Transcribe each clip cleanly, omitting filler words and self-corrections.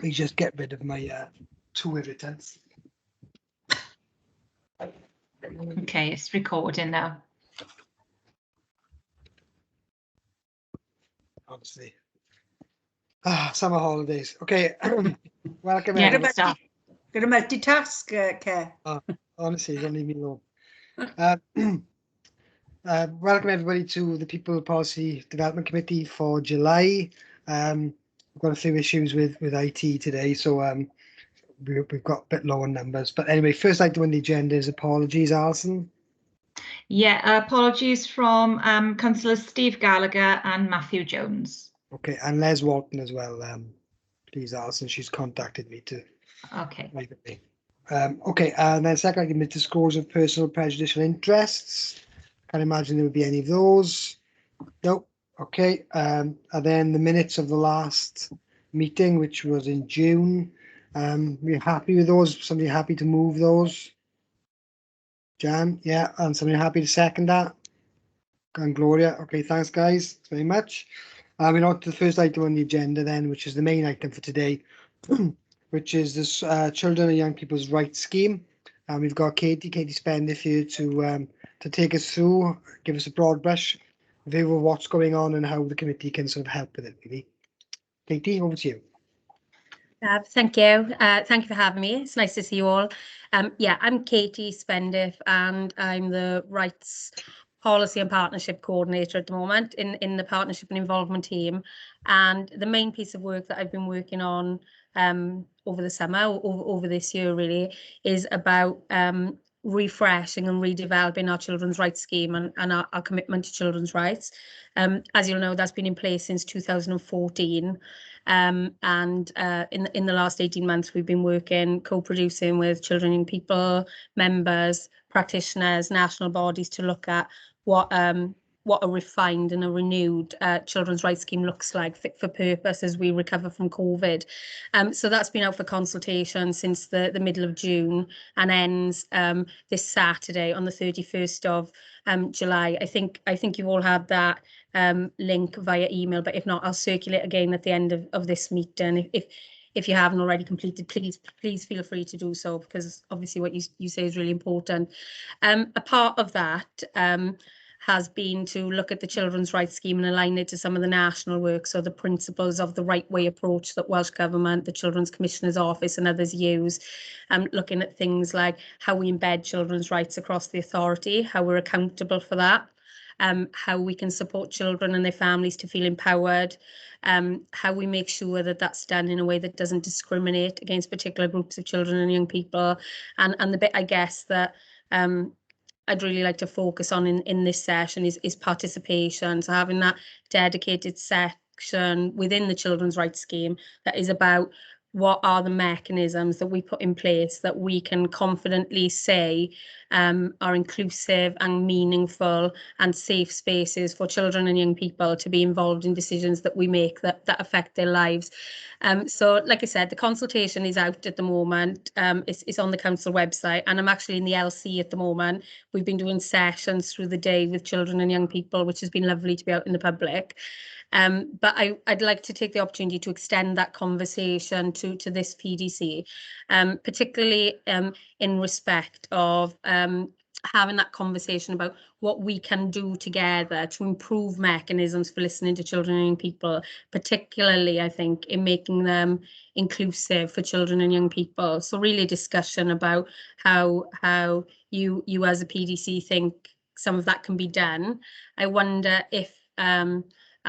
me just get rid of my 2 irritants. Okay, it's recording now. Obviously. Summer holidays. Okay. Welcome, Yeah, everyone. good stuff. Got to multitask, Care. Honestly, don't leave me alone. Welcome everybody to the People Policy Development Committee for July. We've got a few issues with IT today, so we've got a bit low on numbers. But anyway, first item on the agenda is apologies, Alison. Yeah, apologies from Councillors Steve Gallagher and Matthew Jones. Okay, and Les Walton as well. Please, Alison, she's contacted me to. Okay. Privately. Okay, and then second item is disclosure of personal prejudicial interests. Can't imagine there would be any of those. Nope. Okay. And then the minutes of the last meeting, which was in June. We're happy with those. Somebody happy to move those? Jan, yeah, and somebody happy to second that? And Gloria. Okay, thanks guys very much. We're on to the first item on the agenda then, which is the main item for today, which is this Children and Young People's Rights Scheme. And we've got Katie Spendiff here to take us through, give us a broad brush view of what's going on and how the committee can sort of help with it, really. Katie, over to you. Thank you. Thank you for having me. It's nice to see you all. Yeah, I'm Katie Spendiff and I'm the Rights Policy and Partnership Coordinator at the moment in the Partnership and Involvement team. And the main piece of work that I've been working on over the summer, over this year really, is about refreshing and redeveloping our children's rights scheme and our commitment to children's rights. As you'll know, that's been in place since 2014. And in the last 18 months, we've been working, co-producing with children and young people, members, practitioners, national bodies to look at what a refined and a renewed children's rights scheme looks like, fit for purpose as we recover from COVID. So that's been out for consultation since the middle of June and ends this Saturday on the 31st of July. I think you've all had that link via email, but if not, I'll circulate again at the end of this meeting. If you haven't already completed, please feel free to do so, because obviously what you say is really important. A part of that has been to look at the children's rights scheme and align it to some of the national work, so the principles of the right way approach that Welsh Government, the Children's Commissioner's Office and others use, looking at things like how we embed children's rights across the authority, how we're accountable for that, how we can support children and their families to feel empowered, how we make sure that that's done in a way that doesn't discriminate against particular groups of children and young people, and the bit I guess that I'd really like to focus on in this session is participation. So having that dedicated section within the children's rights scheme that is about what are the mechanisms that we put in place that we can confidently say are inclusive and meaningful and safe spaces for children and young people to be involved in decisions that we make that affect their lives. So like I said, the consultation is out at the moment. It's on the council website, and I'm actually in the LC at the moment. We've been doing sessions through the day with children and young people, which has been lovely to be out in the public. But I'd like to take the opportunity to extend that conversation to this PDC, particularly in respect of having that conversation about what we can do together to improve mechanisms for listening to children and young people, particularly, I think, in making them inclusive for children and young people. So really a discussion about how you as a PDC think some of that can be done. I wonder if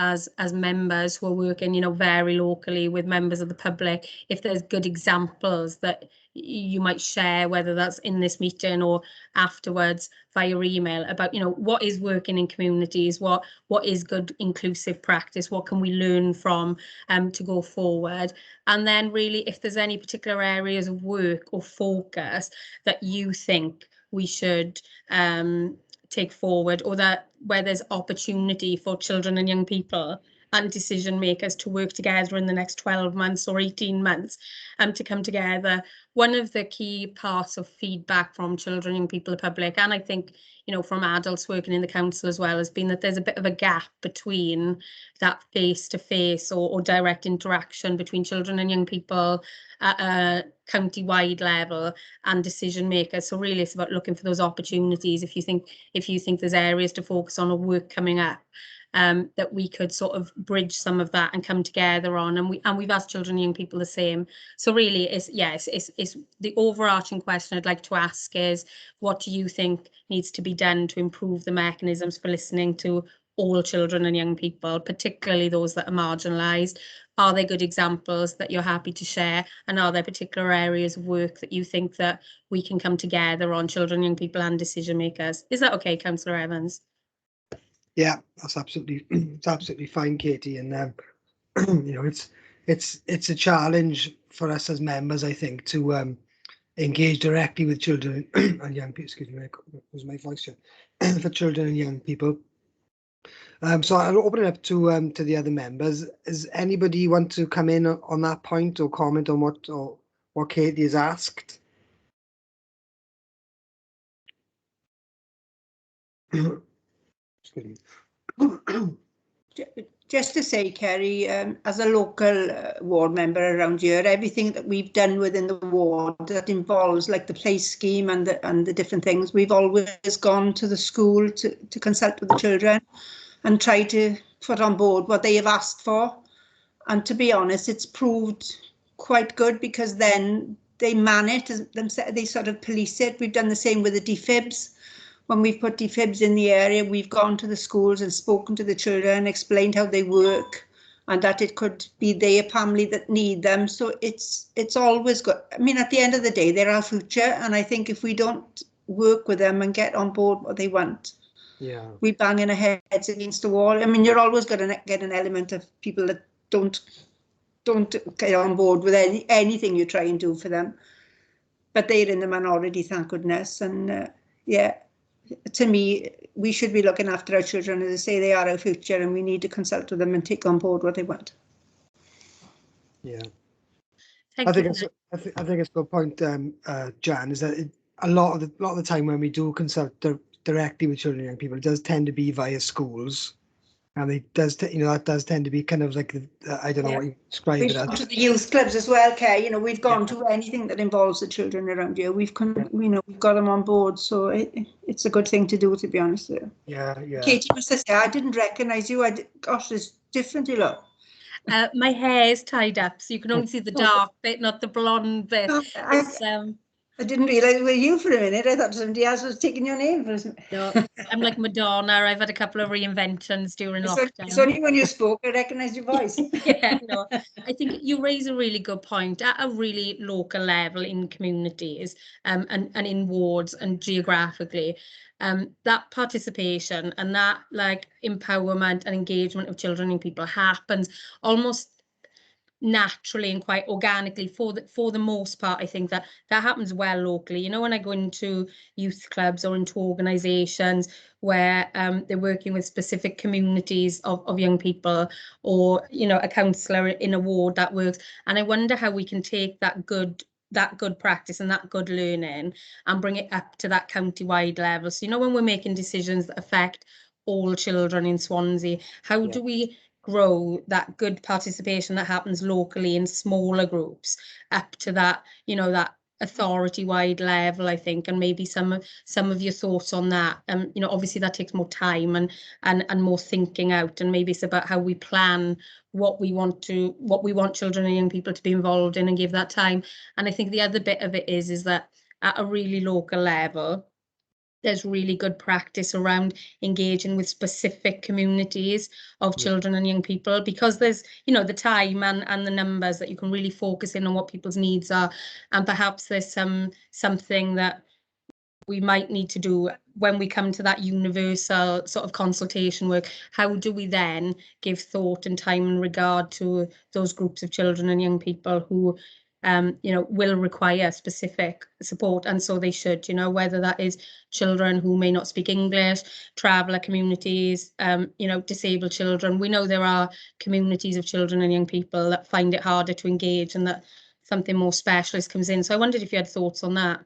as members who are working, very locally with members of the public, if there's good examples that you might share, whether that's in this meeting or afterwards via email, about what is working in communities, what is good inclusive practice, what can we learn from to go forward, and then really if there's any particular areas of work or focus that you think we should take forward, or that where there's opportunity for children and young people and decision makers to work together in the next 12 months or 18 months to come together. One of the key parts of feedback from children, young people, the public, and I think, you know, from adults working in the council as well, has been that there's a bit of a gap between that face-to-face or direct interaction between children and young people at a county-wide level and decision makers. So really it's about looking for those opportunities. If you think there's areas to focus on or work coming up, that we could sort of bridge some of that and come together on, and we've asked children and young people the same. So really it's the overarching question I'd like to ask is, what do you think needs to be done to improve the mechanisms for listening to all children and young people, particularly those that are marginalised? Are there good examples that you're happy to share, and are there particular areas of work that you think that we can come together on, children, young people and decision makers? Is that okay, Councillor Evans? Yeah, that's absolutely fine, Katie. And you know, it's a challenge for us as members, I think, to engage directly with children and young people. Excuse me, was my voice here? For children and young people. So I'll open it up to the other members. Does anybody want to come in on that point or comment on what Katie has asked? Excuse me. Just to say, Kerry, as a local ward member around here, everything that we've done within the ward that involves like the play scheme and the different things, we've always gone to the school to consult with the children and try to put on board what they have asked for. And to be honest, it's proved quite good, because then they man it themselves, they sort of police it. We've done the same with the defibs. When we've put defibs in the area, we've gone to the schools and spoken to the children, explained how they work, and that it could be their family that need them. So it's always good. I mean, at the end of the day, they're our future, and I think if we don't work with them and get on board what they want, yeah, we banging our heads against the wall. I mean, you're always going to get an element of people that don't get on board with anything you try and do for them, but they're in the minority, thank goodness. And yeah, to me, we should be looking after our children. As I say, they are our future, and we need to consult with them and take on board what they want. yeah. Thank I think you. it's I think it's a good point, Jan, is that a lot of the time when we do consult directly with children and young people, it does tend to be via schools, and it does that does tend to be kind of like I don't know what you describe We've it gone as. to the youth clubs as well, Kay. You know, we've gone to anything that involves the children around here. We've we've got them on board, so it's a good thing to do, to be honest with you. Yeah. Katie must say, I didn't recognise you. Gosh, it's different, you look. My hair is tied up, so you can only see the dark bit, not the blonde bit. I didn't realise it were you for a minute. I thought somebody else was taking your name for a No, I'm like Madonna. I've had a couple of reinventions during lockdown. It's only when you spoke I recognised your voice. Yeah, no, I think you raise a really good point at a really local level in communities and in wards and geographically. That participation and that like empowerment and engagement of children and people happens almost naturally and quite organically for the most part. I think that happens well locally. You know, when I go into youth clubs or into organizations where they're working with specific communities of young people, or you know, a counsellor in a ward that works, and I wonder how we can take that good practice and that good learning and bring it up to that county-wide level. So you know, when we're making decisions that affect all children in Swansea, how do we grow that good participation that happens locally in smaller groups up to that, you know, that authority-wide level, I think, and maybe some of your thoughts on that. You know, obviously that takes more time and more thinking out, and maybe it's about how we plan what we want children and young people to be involved in and give that time. And I think the other bit of it is that at a really local level, there's really good practice around engaging with specific communities of children and young people, because there's, you know, the time and the numbers that you can really focus in on what people's needs are, and perhaps there's something that we might need to do when we come to that universal sort of consultation work. How do we then give thought and time and regard to those groups of children and young people who will require specific support, and so they should, whether that is children who may not speak English, traveller communities, disabled children. We know there are communities of children and young people that find it harder to engage and that something more specialist comes in. So I wondered if you had thoughts on that.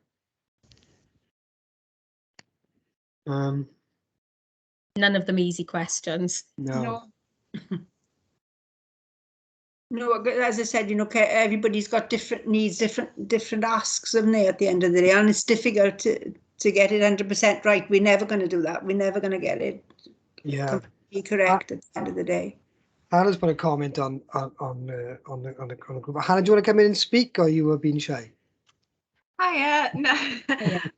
None of them easy questions. No. No, as I said, everybody's got different needs, different asks, haven't they, at the end of the day, and it's difficult to get it 100% right. We're never going to do that. We're never going to get it completely correct at the end of the day. Hannah's put a comment on the group. Hannah, do you want to come in and speak, or you were being shy? Hiya. No,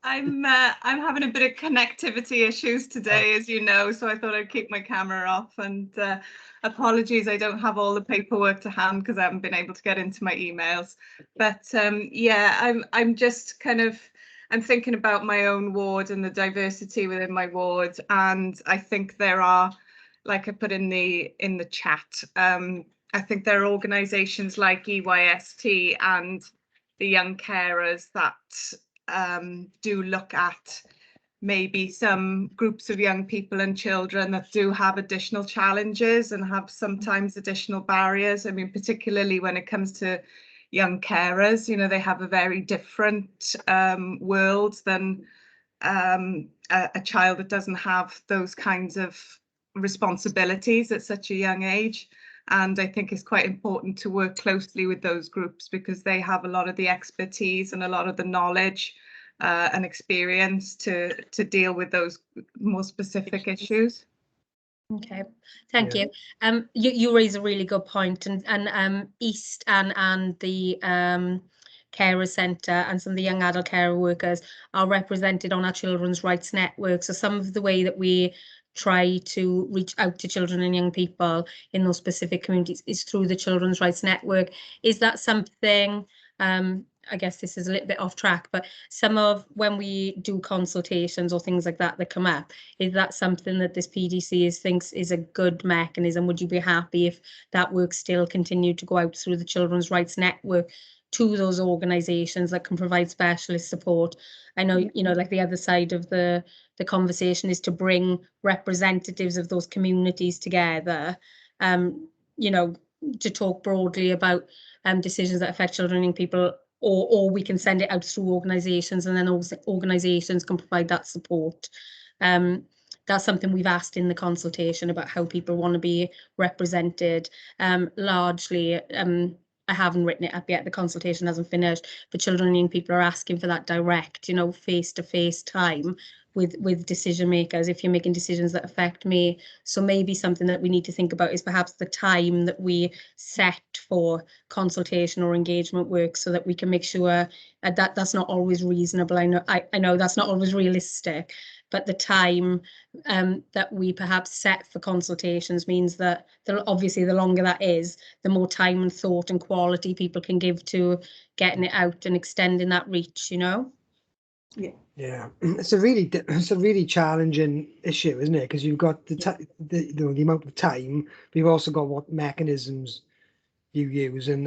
I'm having a bit of connectivity issues today, as you know, so I thought I'd keep my camera off, and apologies, I don't have all the paperwork to hand because I haven't been able to get into my emails. But yeah, I'm just I'm thinking about my own ward and the diversity within my ward, and I think there are, like I put in the chat, I think there are organisations like EYST and the young carers that do look at maybe some groups of young people and children that do have additional challenges and have sometimes additional barriers. I mean, particularly when it comes to young carers, they have a very different world than a child that doesn't have those kinds of responsibilities at such a young age. And I think it's quite important to work closely with those groups because they have a lot of the expertise and a lot of the knowledge and experience to deal with those more specific issues. Okay, thank you. You raise a really good point, and East and the carer centre and some of the young adult carer workers are represented on our children's rights network. So some of the way that we try to reach out to children and young people in those specific communities is through the Children's Rights Network. Is that something, I guess this is a little bit off track, but when we do consultations or things like that come up, is that something that this PDC thinks is a good mechanism? Would you be happy if that work still continued to go out through the Children's Rights Network to those organisations that can provide specialist support? I know, like the other side of the conversation is to bring representatives of those communities together, to talk broadly about decisions that affect children and young people, or we can send it out through organisations, and then organisations can provide that support. That's something we've asked in the consultation about how people want to be represented. Largely, I haven't written it up yet, the consultation hasn't finished, but children and young people are asking for that direct, face-to-face time with decision makers if you're making decisions that affect me. So maybe something that we need to think about is perhaps the time that we set for consultation or engagement work, so that we can make sure that that's not always reasonable. I know that's not always realistic, but the time that we perhaps set for consultations means that obviously the longer that is, the more time and thought and quality people can give to getting it out and extending that reach, Yeah, it's a really challenging issue, isn't it? Because you've got the amount of time, but you've also got what mechanisms you use and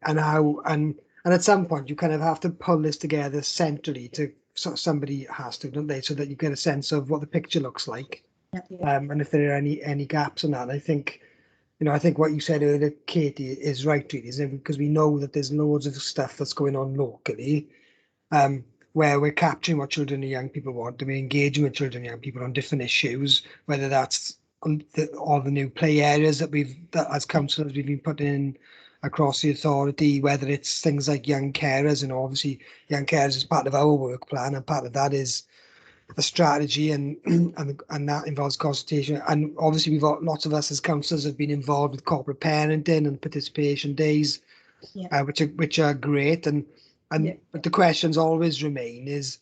how and at some point you kind of have to pull this together centrally somebody has to, don't they, so that you get a sense of what the picture looks like. And if there are any gaps in that. I think what you said earlier, Katie, is right, really, isn't it? Because we know that there's loads of stuff that's going on locally, where we're capturing what children and young people want, and we're engaging with children and young people on different issues, whether that's all the new play areas that as councillors we've been putting in across the authority, whether it's things like young carers, and obviously young carers is part of our work plan, and part of that is a strategy, and that involves consultation. And obviously we've got lots of us as councillors have been involved with corporate parenting and participation days, which are great, but the questions always remain is,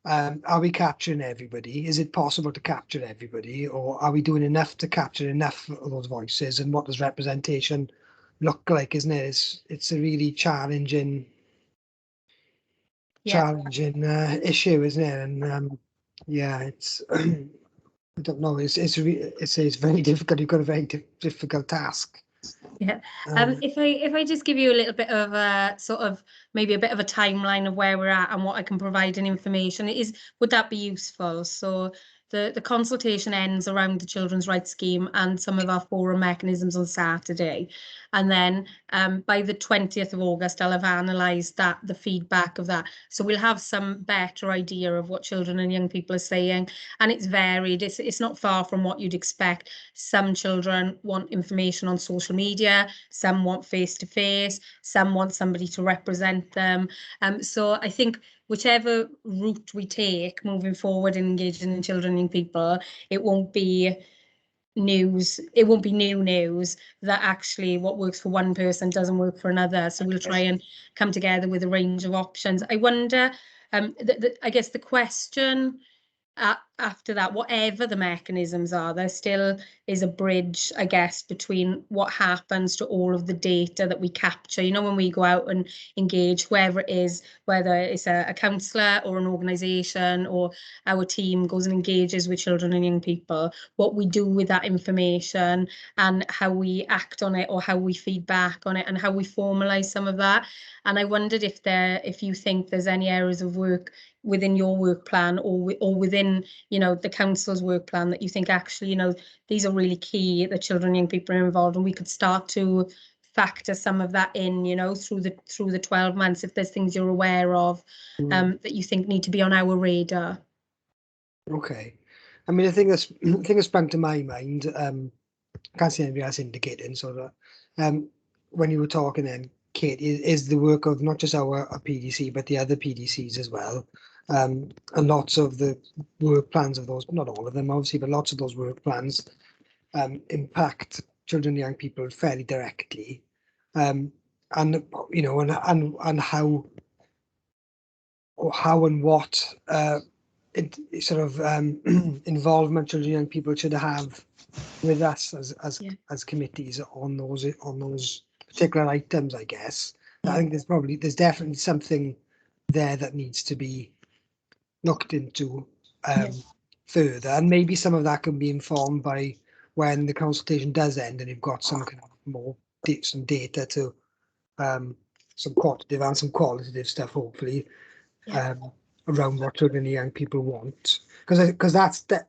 are we capturing everybody? Is it possible to capture everybody, or are we doing enough to capture enough of those voices? And what does representation look like, isn't it? It's a really challenging issue, isn't it? And it's I don't know. It's very difficult. You've got a very difficult task. Yeah. If I just give you a little bit of a sort of maybe a bit of a timeline of where we're at and what I can provide in information, would that be useful? So the consultation ends around the children's rights scheme and some of our forum mechanisms on Saturday. And then by the 20th of August, I'll have analysed the feedback of that. So we'll have some better idea of what children and young people are saying. And it's varied. It's not far from what you'd expect. Some children want information on social media, some want face-to-face, some want somebody to represent them. So I think whichever route we take moving forward in engaging in children and young people, it won't be news, it won't be new news that actually what works for one person doesn't work for another. So we'll try and come together with a range of options. I wonder, I guess the question after that, whatever the mechanisms are, there still is a bridge, I guess, between what happens to all of the data that we capture. You know, when we go out and engage, whoever it is, whether it's a counsellor or an organisation or our team goes and engages with children and young people, what we do with that information and how we act on it or how we feed back on it and how we formalise some of that. And I wondered if you think there's any areas of work within your work plan or within, you know, the council's work plan that you think actually, you know, these are really key, that children and young people are involved, and we could start to factor some of that in, you know, through the 12 months, if there's things you're aware of that you think need to be on our radar. Okay. I mean, the thing that sprung to my mind, can't see anybody else indicating, so that when you were talking then, Kate, is the work of not just our PDC, but the other PDCs as well. And lots of the work plans of those, not all of them obviously, but lots of those work plans impact children and young people fairly directly. And you know, and how and what sort of involvement children and young people should have with us as committees on those particular items, I guess. I think there's definitely something there that needs to be looked into further, and maybe some of that can be informed by when the consultation does end and you've got some kind of more some data to some quantitative and some qualitative stuff, hopefully, around what children and young people want, because that's the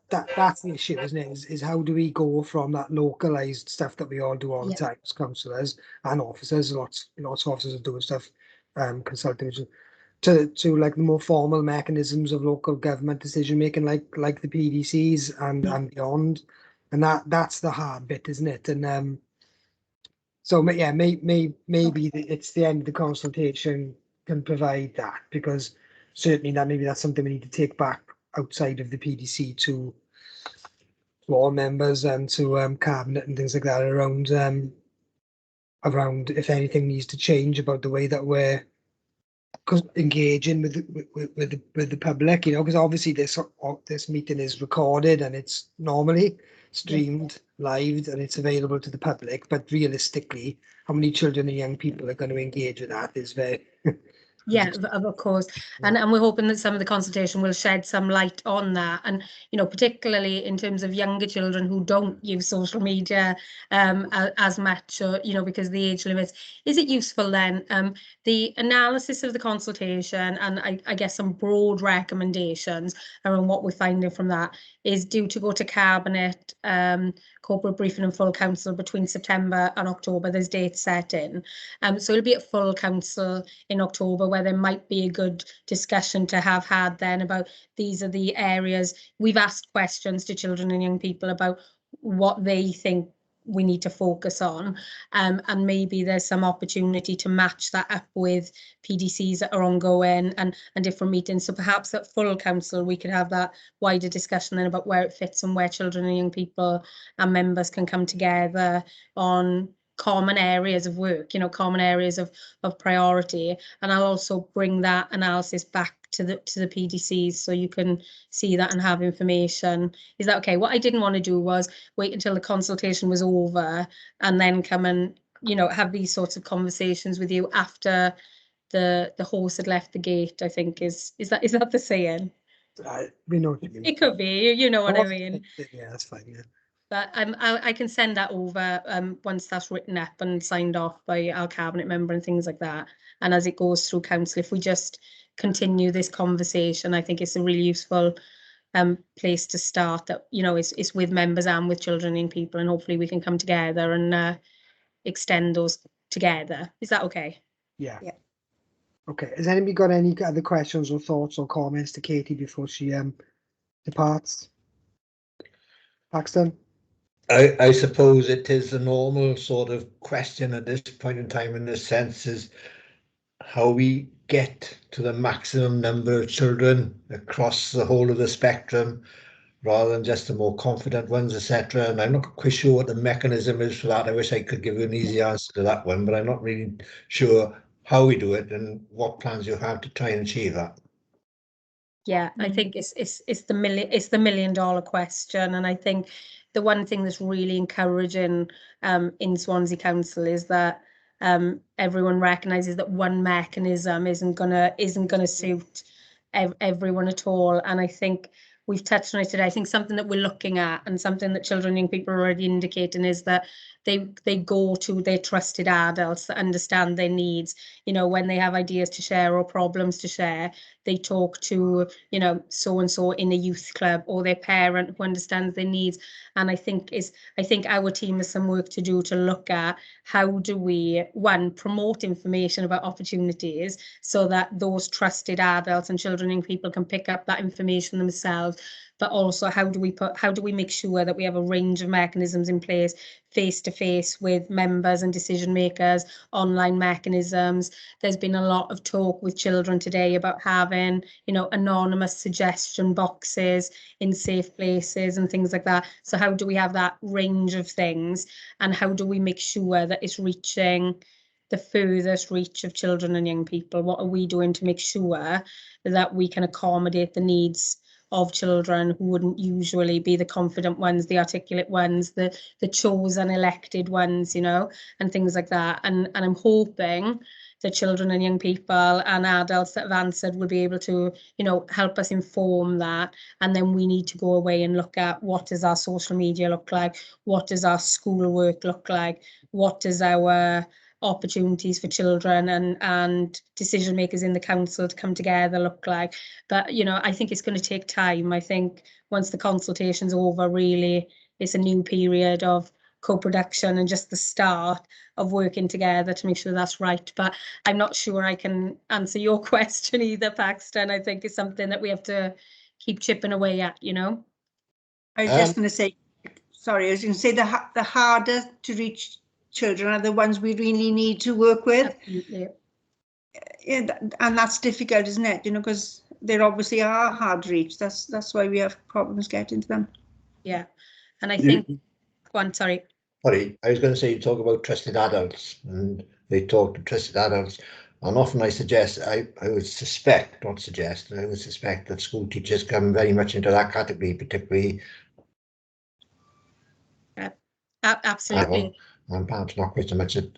issue, isn't it? Is how do we go from that localized stuff that we all do all the time as councillors and officers, lots of officers are doing stuff, consulting, to like the more formal mechanisms of local government decision making, like the PDCs and beyond, and that's the hard bit, isn't it? And so yeah, maybe it's the end of the consultation can provide that, because certainly that's something we need to take back outside of the PDC to all members and to cabinet and things like that around if anything needs to change about the way that we're engaging with the public, you know, because obviously this meeting is recorded and it's normally streamed live and it's available to the public, but realistically, how many children and young people are going to engage with that is very of course, and we're hoping that some of the consultation will shed some light on that, and you know, particularly in terms of younger children who don't use social media as much, or you know, because the age limits. Is it useful then, the analysis of the consultation and I guess some broad recommendations around what we're finding from that is due to go to cabinet, corporate briefing and full council between September and October. There's dates set in, so it'll be at full council in October, where there might be a good discussion to have had then about these are the areas. We've asked questions to children and young people about what they think we need to focus on, and maybe there's some opportunity to match that up with PDCs that are ongoing and different meetings. So perhaps at full council we could have that wider discussion then about where it fits and where children and young people and members can come together on common areas of work, you know, common areas of priority. And I'll also bring that analysis back to the PDCs so you can see that and have information. Is that okay? What I didn't want to do was wait until the consultation was over and then come and, you know, have these sorts of conversations with you after the horse had left the gate, I think is that the saying? we know what you mean. It could be, you know what I mean. Yeah, that's fine. Yeah. But I can send that over once that's written up and signed off by our cabinet member and things like that. And as it goes through council, if we just continue this conversation, I think it's a really useful place to start. That, you know, it's with members and with children and young people, and hopefully we can come together and extend those together. Is that okay? Yeah. Yeah. Okay. Has anybody got any other questions or thoughts or comments to Katie before she departs? Paxton? I suppose it is a normal sort of question at this point in time, in the sense is how we get to the maximum number of children across the whole of the spectrum, rather than just the more confident ones, etc. And I'm not quite sure what the mechanism is for that. I wish I could give you an easy answer to that one, but I'm not really sure how we do it and what plans you have to try and achieve that. Yeah, I think it's the million dollar question, and I think the one thing that's really encouraging in Swansea Council is that everyone recognises that one mechanism isn't gonna suit everyone at all. And I think we've touched on it today. I think something that we're looking at, and something that children and young people are already indicating, is that they go to their trusted adults that understand their needs. You know, when they have ideas to share or problems to share, they talk to, you know, so and so in a youth club, or their parent who understands their needs. And I think our team has some work to do to look at how do we, one, promote information about opportunities so that those trusted adults and children and people can pick up that information themselves. But also, how do we make sure that we have a range of mechanisms in place, face to face with members and decision makers, online mechanisms. There's been a lot of talk with children today about having, you know, anonymous suggestion boxes in safe places and things like that. So how do we have that range of things, and how do we make sure that it's reaching the furthest reach of children and young people? What are we doing to make sure that we can accommodate the needs of children who wouldn't usually be the confident ones, the articulate ones, the chosen elected ones, you know, and things like that. And I'm hoping that children and young people and adults that have answered will be able to, you know, help us inform that. And then we need to go away and look at, what does our social media look like? What does our school work look like? What does our opportunities for children and decision makers in the council to come together look like? But, you know, I think it's going to take time. I think once the consultation's over, really, it's a new period of co-production and just the start of working together to make sure that's right. But I'm not sure I can answer your question either, Paxton. I think it's something that we have to keep chipping away at, you know. I was just going to say, sorry, I was going to say the harder to reach children are the ones we really need to work with. Absolutely. Yeah, and that's difficult, isn't it? You know, because they obviously are hard to reach. That's why we have problems getting to them. Yeah, and I think, go on, sorry. Sorry, I was going to say, you talk about trusted adults, and they talk to trusted adults, and often I suggest, I would suspect, not suggest, I would suspect that school teachers come very much into that category, particularly. Yeah, absolutely. And perhaps not quite so much at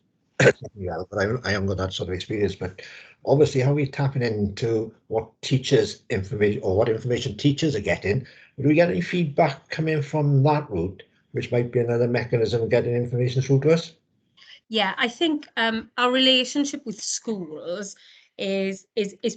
well, but I haven't got that sort of experience. But obviously, how are we tapping into what teachers' information, or what information teachers are getting? Do we get any feedback coming from that route, which might be another mechanism of getting information through to us? Yeah, I think our relationship with schools is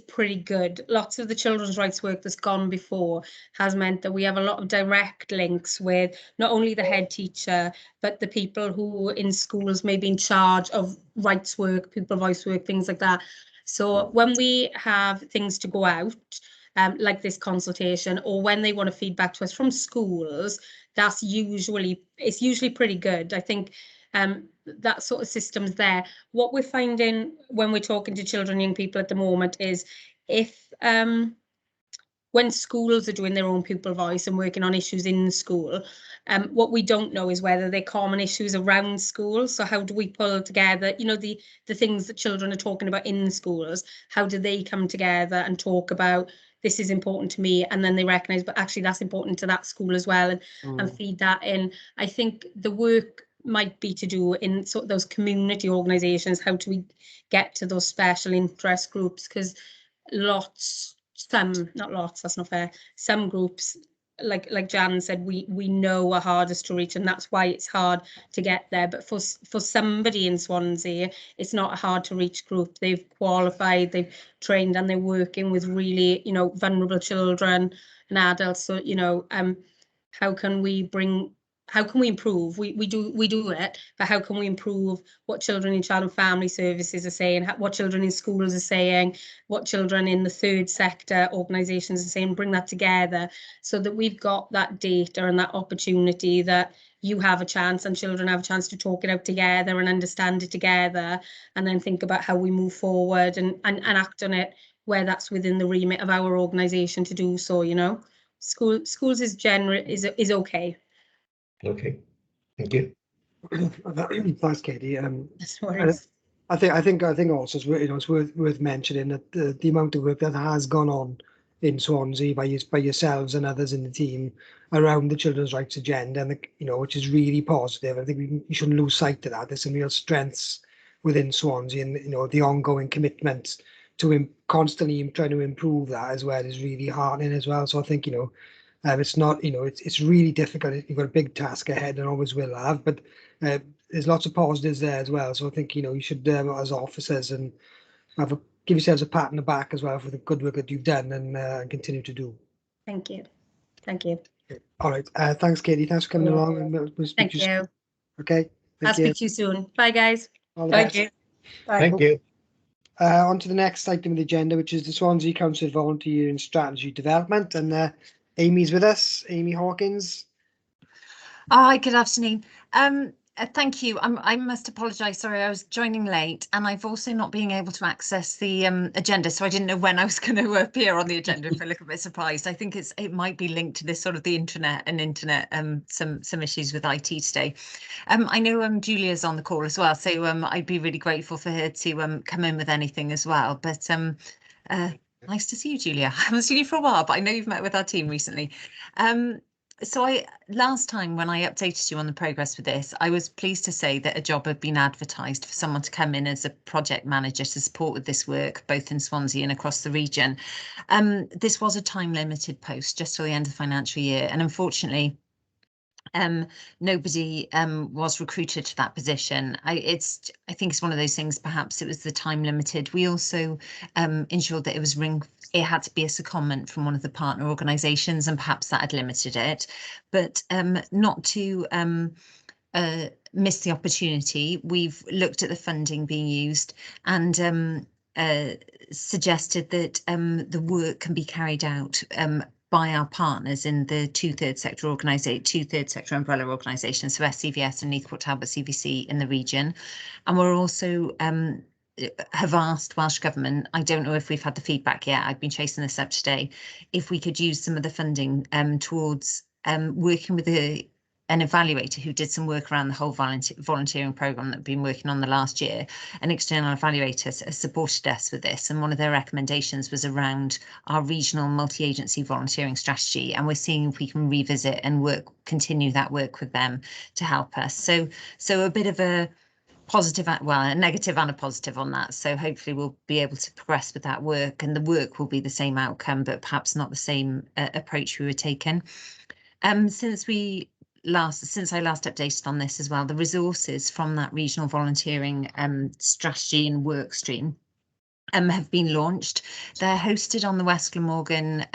pretty good. Lots of the children's rights work that's gone before has meant that we have a lot of direct links with not only the head teacher, but the people who in schools may be in charge of rights work, pupil voice work, things like that. So when we have things to go out, like this consultation, or when they want to feedback to us from schools, it's usually pretty good. I think that sort of system's there. What we're finding when we're talking to children and young people at the moment is, if when schools are doing their own pupil voice and working on issues in school, what we don't know is whether they're common issues around school. So how do we pull together, you know, the things that children are talking about in schools? How do they come together and talk about, this is important to me, and then they recognise, but actually that's important to that school as well, and feed that in. I think the work might be to do in sort of those community organisations. How do we get to those special interest groups? Because not lots, that's not fair. Some groups like Jan said, we know are hardest to reach, and that's why it's hard to get there. But for somebody in Swansea, it's not a hard to reach group. They've qualified, they've trained, and they're working with really, you know, vulnerable children and adults. So, you know, how can we improve? We do it, but how can we improve what children in child and family services are saying, what children in schools are saying, what children in the third sector organisations are saying, bring that together so that we've got that data and that opportunity that you have a chance and children have a chance to talk it out together and understand it together, and then think about how we move forward and act on it where that's within the remit of our organisation to do so, you know. Schools is okay. Okay, thank you. Thanks, Katie. That's worries. I think also it's, you know, it's worth mentioning that the amount of work that has gone on in Swansea by yourselves and others in the team around the children's rights agenda, and you know, which is really positive. I think we shouldn't lose sight of that. There's some real strengths within Swansea, and you know, the ongoing commitment to constantly trying to improve that as well is really heartening as well. So I think, you know, it's not, you know, it's really difficult. You've got a big task ahead and always will have, but there's lots of positives there as well. So I think, you know, you should, as officers, and give yourselves a pat on the back as well for the good work that you've done and continue to do. Thank you. Thank you. All right. Thanks, Katie. Thanks for coming along. And we'll speak Thank to you you. soon. Okay. I'll speak to you soon. Bye, guys. All the Thank best. you. Bye. Thank you. On to the next item of the agenda, which is the Swansea Council Volunteer and Strategy Development. And Amy's with us, Amy Hawkins. Hi, good afternoon. Thank you. I must apologise. Sorry, I was joining late, and I've also not been able to access the agenda, so I didn't know when I was going to appear on the agenda. I'm a little bit surprised. I think it might be linked to this sort of the internet some issues with IT today. I know Julia's on the call as well, so I'd be really grateful for her to come in with anything as well. But nice to see you, Julia. I haven't seen you for a while, but I know you've met with our team recently. So last time when I updated you on the progress with this, I was pleased to say that a job had been advertised for someone to come in as a project manager to support with this work, both in Swansea and across the region. This was a time limited post just till the end of the financial year, and unfortunately, nobody was recruited to that position. I think it's one of those things. Perhaps it was the time limited. We also ensured that it had to be a secondment from one of the partner organisations, and perhaps that had limited it. But not to miss the opportunity, we've looked at the funding being used and suggested that the work can be carried out by our partners in the two-third sector umbrella organisations, so SCVS and Neathcourt Talbot CVC in the region. And we're also have asked Welsh Government, I don't know if we've had the feedback yet, I've been chasing this up today, if we could use some of the funding towards working with an evaluator who did some work around the whole volunteering programme that we've been working on the last year. An external evaluator has supported us with this, and one of their recommendations was around our regional multi-agency volunteering strategy, and we're seeing if we can revisit and continue that work with them to help us. So a bit of a positive, well, a negative and a positive on that. So hopefully we'll be able to progress with that work, and the work will be the same outcome, but perhaps not the same approach we were taking. Since I last updated on this as well, the resources from that regional volunteering strategy and work stream have been launched. They're hosted on the West Glamorgan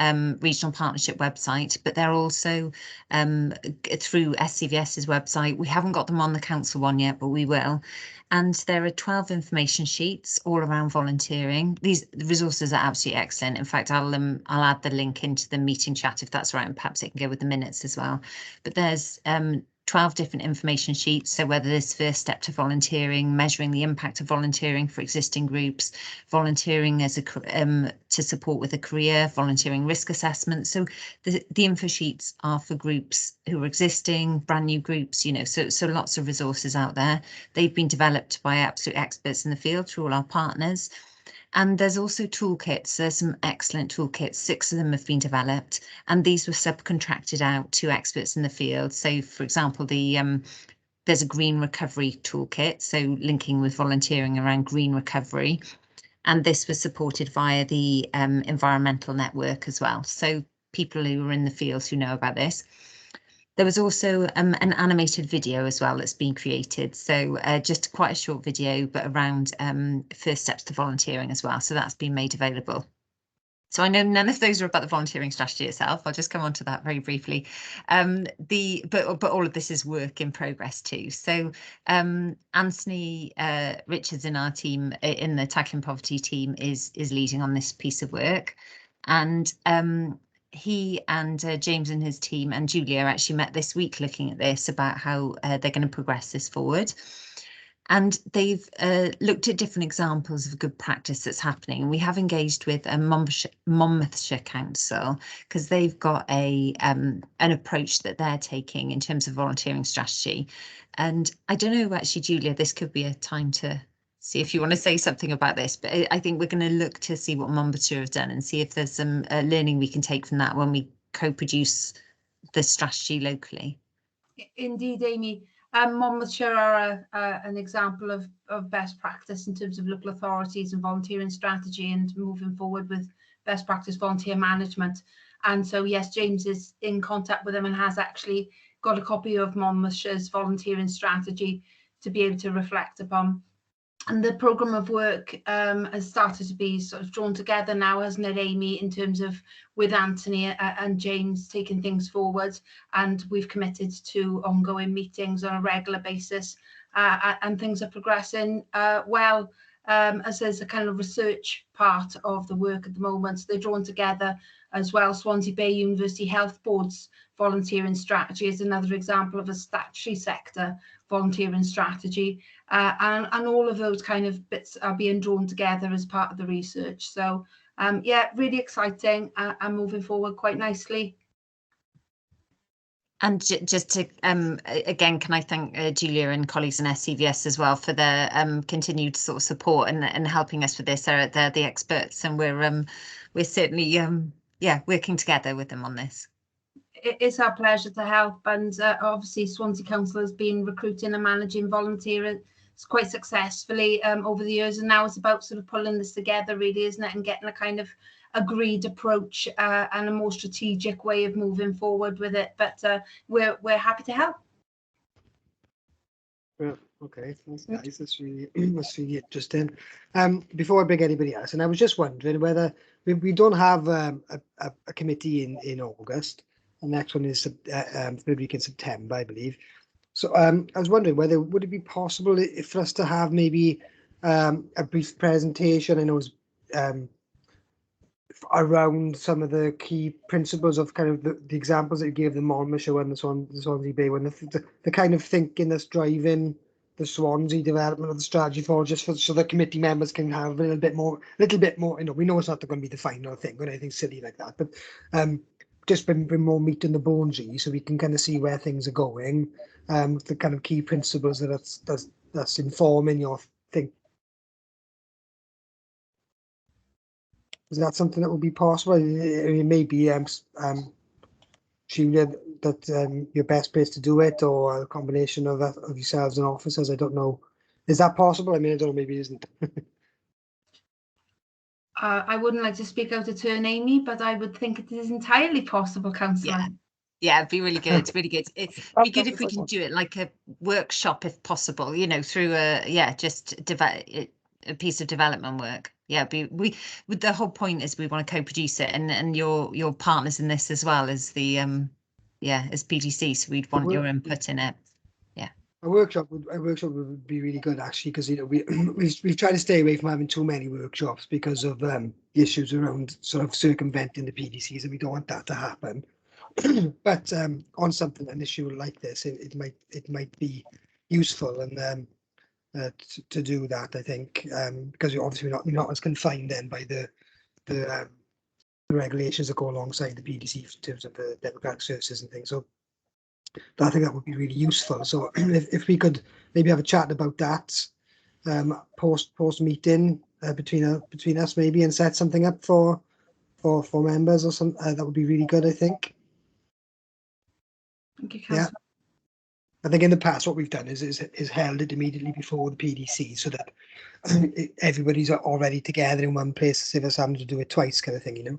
Regional Partnership website, but they're also through SCVS's website. We haven't got them on the council one yet, but we will. And there are 12 information sheets all around volunteering. The resources are absolutely excellent. In fact, I'll add the link into the meeting chat if that's right, and perhaps it can go with the minutes as well. But there's 12 different information sheets. So whether this first step to volunteering, measuring the impact of volunteering for existing groups, volunteering as to support with a career, volunteering risk assessment. So the info sheets are for groups who are existing, brand new groups, you know, so lots of resources out there. They've been developed by absolute experts in the field through all our partners. And there's also toolkits. There's some excellent toolkits. 6 of them have been developed, and these were subcontracted out to experts in the field. So, for example, there's a green recovery toolkit, so linking with volunteering around green recovery. And this was supported via the environmental network as well. So people who are in the field who know about this. There was also an animated video as well that's been created. So just quite a short video, but around first steps to volunteering as well. So that's been made available. So I know none of those are about the volunteering strategy itself. I'll just come on to that very briefly. But all of this is work in progress too. So Anthony Richards in our team, in the Tackling Poverty team, is leading on this piece of work. And he and James and his team and Julia actually met this week looking at this about how they're going to progress this forward. And they've looked at different examples of good practice that's happening. And we have engaged with Monmouthshire Council because they've got an approach that they're taking in terms of volunteering strategy. And I don't know, actually, Julia, this could be a time to see if you want to say something about this, but I think we're going to look to see what Monmouthshire have done and see if there's some learning we can take from that when we co-produce the strategy locally. Indeed, Amy. Monmouthshire are an example of best practice in terms of local authorities and volunteering strategy and moving forward with best practice volunteer management. And so, yes, James is in contact with them and has actually got a copy of Monmouthshire's volunteering strategy to be able to reflect upon. And the programme of work has started to be sort of drawn together now, hasn't it, Amy, in terms of with Anthony and James taking things forward. And we've committed to ongoing meetings on a regular basis, and things are progressing well, as there's a kind of research part of the work at the moment. So they're drawn together as well. Swansea Bay University Health Board's volunteering strategy is another example of a statutory sector volunteering strategy, and all of those kind of bits are being drawn together as part of the research. So yeah, really exciting and moving forward quite nicely. And just to again, can I thank Julia and colleagues in SCVS as well for their continued sort of support and helping us with this. They're the experts, and we're certainly yeah, working together with them on this. It's our pleasure to help, and obviously Swansea Council has been recruiting and managing volunteers quite successfully over the years, and now it's about sort of pulling this together, really, isn't it, and getting a kind of agreed approach and a more strategic way of moving forward with it. But we're happy to help. Well, okay, that's nice. That's really interesting. Before I bring anybody else, and I was just wondering whether we don't have a committee in August. The next one is third week in September, I believe. So I was wondering whether would it be possible for us to have maybe a brief presentation, I know, around some of the key principles of kind of the examples that you gave, the Monmouthshire and the Swansea Bay one, the kind of thinking that's driving the Swansea development of the strategy for, just so the committee members can have a little bit more, you know, we know it's not going to be the final thing or anything silly like that, but just bring more meat in the bones, so we can kind of see where things are going, the kind of key principles that's informing your think. Is that something that would be possible? I mean, maybe Julia, that your best place to do it, or a combination of yourselves and officers. I don't know. Is that possible? I mean, I don't know. Maybe it isn't. I wouldn't like to speak out of turn, Amy, but I would think it is entirely possible, Councillor. Yeah, it'd be really good. Really good. It'd be good if we can do it like a workshop, if possible. You know, through just a piece of development work. Yeah, the whole point is we want to co-produce it, and your partners in this as well as the as PDC. So we'd want your input in it. A workshop would be really good, actually, because, you know, we've tried to stay away from having too many workshops because of issues around sort of circumventing the PDCs, and we don't want that to happen. But on an issue like this, it might be useful and to do that, I think, because obviously we're not as confined then by the regulations that go alongside the PDC in terms of the democratic services and things. So I think that would be really useful. So if we could maybe have a chat about that post meeting between us maybe, and set something up for members or something, that would be really good, I think. Thank you, Yeah. I think in the past what we've done is held it immediately before the PDC, so that everybody's already together in one place, instead of us having to do it twice, kind of thing, you know.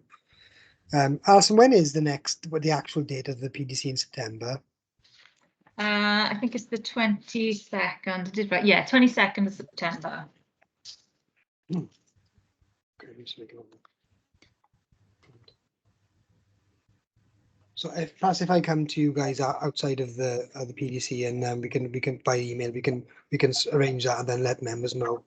Alison, when is the actual date of the PDC in September? I think it's the 22nd. I did right. Yeah, 22nd of September. Okay, let me just make it up. So if I come to you guys outside of the PDC and we can by email we can arrange that and then let members know.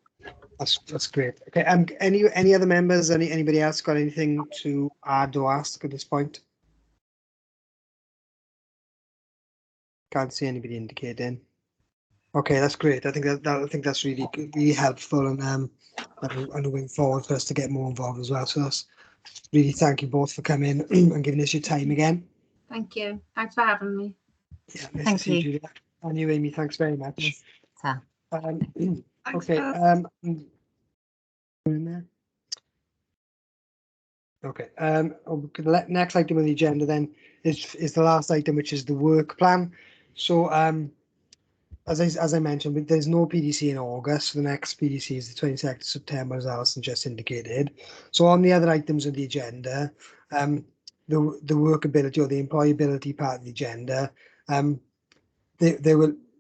That's great. Okay. Any other members? Anybody else got anything to add or ask at this point? Can't see anybody indicating. Okay, that's great. I think that's really helpful and moving forward for us to get more involved as well. So that's really thank you both for coming and giving us your time again. Thank you. Thanks for having me. Yeah, nice Thank to see you, you. Julia. And you, Amy. Thanks very much. Yes. Ta. Thanks, Okay. Phil. Okay. Next item on the agenda then is the last item, which is the work plan. So as I mentioned, there's no PDC in August. The next PDC is the 22nd of September, as Alison just indicated. So on the other items of the agenda, the workability or the employability part of the agenda,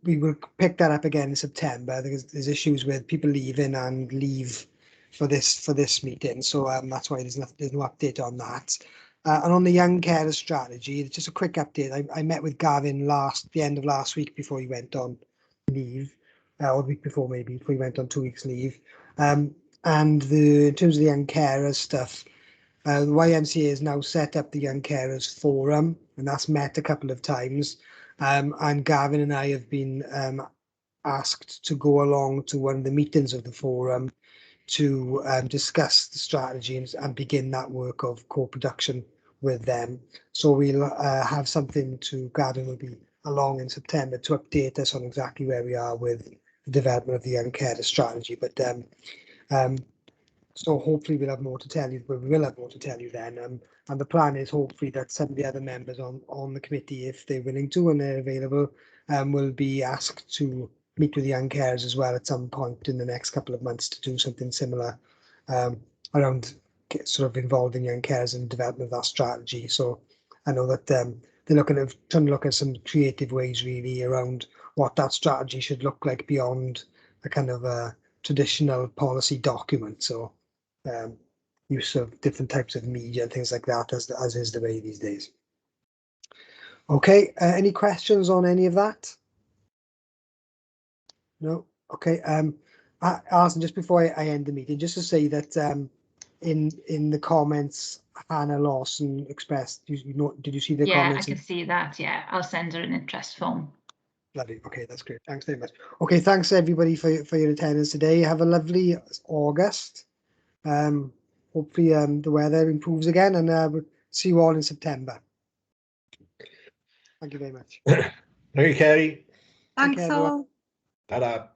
we will pick that up again in September because there's issues with people leaving and leave for this meeting. So that's why there's no update on that. And on the young carer strategy, just a quick update. I met with Gavin the end of last week before he went on leave, or the week before maybe, before he went on 2 weeks leave. And in terms of the young carers stuff, the YMCA has now set up the Young Carers Forum, and that's met a couple of times. And Gavin and I have been asked to go along to one of the meetings of the forum to discuss the strategy and begin that work of co-production with them. So we'll have something Gavin will be along in September to update us on exactly where we are with the development of the Young Carer strategy. But so hopefully we'll have more to tell you, but we will have more to tell you then. And the plan is hopefully that some of the other members on the committee, if they're willing to and they're available, will be asked to meet with the young carers as well at some point in the next couple of months to do something similar around sort of involving young carers in the development of that strategy. So I know that they're trying to look at some creative ways really around what that strategy should look like beyond a kind of a traditional policy document. So use of different types of media and things like that, as is the way these days. Okay, any questions on any of that? No. Okay. Alison, just before I end the meeting, just to say that in the comments, Hannah Lawson expressed. Did you see the comments? Yeah, I can see that. Yeah, I'll send her an interest form. Lovely. Okay, that's great. Thanks very much. Okay, thanks everybody for your attendance today. Have a lovely August. Hopefully the weather improves again, and we'll see you all in September. Thank you very much. Thank you, Kerry. Thanks care, everyone. all. Ta-da.